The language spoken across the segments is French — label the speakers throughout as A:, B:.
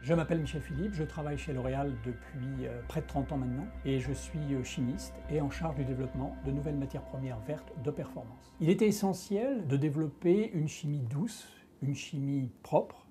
A: Je m'appelle Michel Philippe, je travaille chez L'Oréal depuis près de 30 ans maintenant et je suis chimiste et en charge du développement de nouvelles matières premières vertes de performance. Il était essentiel de développer une chimie douce, une chimie propre,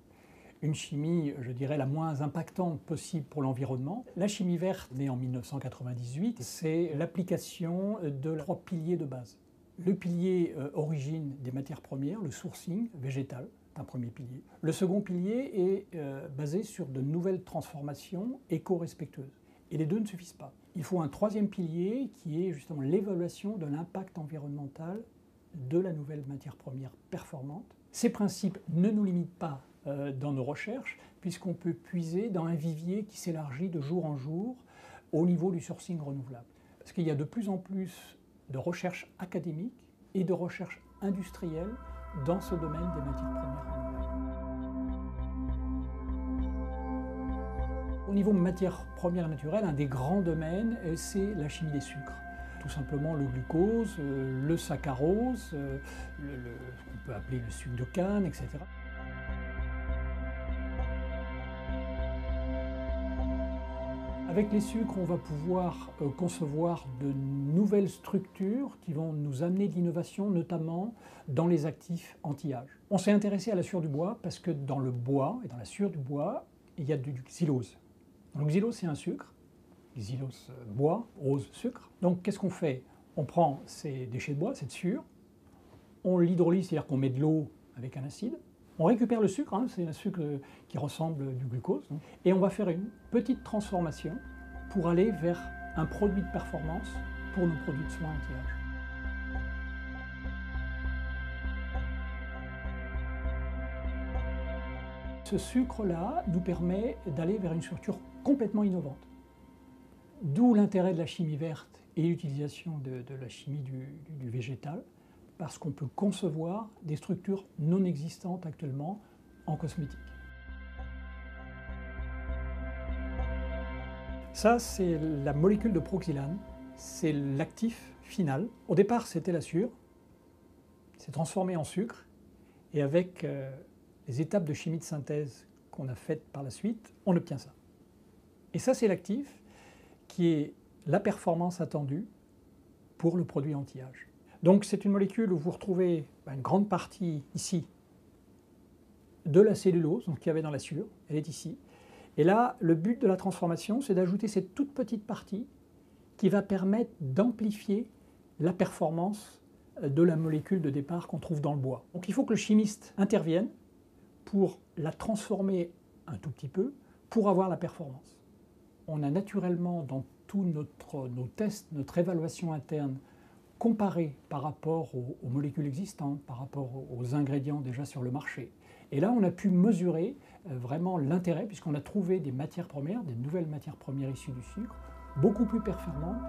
A: une chimie, je dirais, la moins impactante possible pour l'environnement. La chimie verte, née en 1998, c'est l'application de 3 piliers de base. Le pilier origine des matières premières, le sourcing végétal, un premier pilier. Le second pilier est basé sur de nouvelles transformations éco-respectueuses. Et les deux ne suffisent pas. Il faut un troisième pilier qui est justement l'évaluation de l'impact environnemental de la nouvelle matière première performante. Ces principes ne nous limitent pas dans nos recherches, puisqu'on peut puiser dans un vivier qui s'élargit de jour en jour au niveau du sourcing renouvelable. Parce qu'il y a de plus en plus de recherche académique et de recherche industrielle dans ce domaine des matières premières renouvelables. Au niveau matières premières naturelles, un des grands domaines, c'est la chimie des sucres. Tout simplement le glucose, le saccharose, ce qu'on peut appeler le sucre de canne, etc. Avec les sucres, on va pouvoir concevoir de nouvelles structures qui vont nous amener de l'innovation, notamment dans les actifs anti-âge. On s'est intéressé à la sciure du bois parce que dans le bois et dans la sciure du bois, il y a du xylose. Le xylose, c'est un sucre. Xylose, bois, rose, sucre. Donc, qu'est-ce qu'on fait? On prend ces déchets de bois, cette sciure, on l'hydrolyse, c'est-à-dire qu'on met de l'eau avec un acide. On récupère le sucre, c'est un sucre qui ressemble du glucose, et on va faire une petite transformation pour aller vers un produit de performance pour nos produits de soins anti-âge. Ce sucre-là nous permet d'aller vers une structure complètement innovante. D'où l'intérêt de la chimie verte et l'utilisation de la chimie du végétal, parce qu'on peut concevoir des structures non existantes actuellement en cosmétique. Ça, c'est la molécule de proxylane, c'est l'actif final. Au départ, c'était la sciure, c'est transformé en sucre, et avec les étapes de chimie de synthèse qu'on a faites par la suite, on obtient ça. Et ça, c'est l'actif qui est la performance attendue pour le produit anti-âge. Donc c'est une molécule où vous retrouvez une grande partie ici de la cellulose qu'il y avait dans la sciure, elle est ici. Et là, le but de la transformation, c'est d'ajouter cette toute petite partie qui va permettre d'amplifier la performance de la molécule de départ qu'on trouve dans le bois. Donc il faut que le chimiste intervienne pour la transformer un tout petit peu pour avoir la performance. On a naturellement dans tous nos tests, notre évaluation interne, comparé par rapport aux molécules existantes, par rapport aux ingrédients déjà sur le marché. Et là, on a pu mesurer vraiment l'intérêt, puisqu'on a trouvé des matières premières, des nouvelles matières premières issues du sucre, beaucoup plus performantes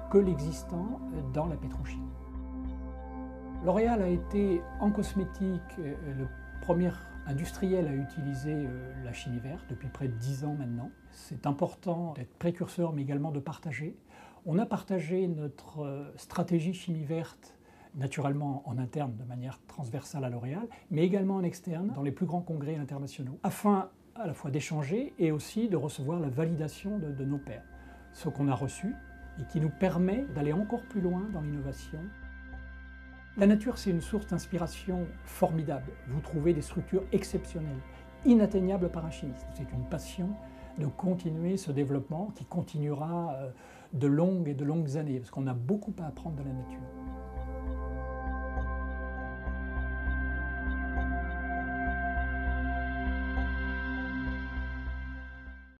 A: que l'existant dans la pétrochimie. L'Oréal a été, en cosmétique, le premier industriel à utiliser la chimie verte depuis près de 10 ans maintenant. C'est important d'être précurseur, mais également de partager. On a partagé notre stratégie chimie verte naturellement en interne de manière transversale à L'Oréal, mais également en externe dans les plus grands congrès internationaux, afin à la fois d'échanger et aussi de recevoir la validation de nos pairs. Ce qu'on a reçu et qui nous permet d'aller encore plus loin dans l'innovation. La nature, c'est une source d'inspiration formidable. Vous trouvez des structures exceptionnelles, inatteignables par un chimiste. C'est une passion de continuer ce développement qui continuera de longues et de longues années, parce qu'on a beaucoup à apprendre de la nature.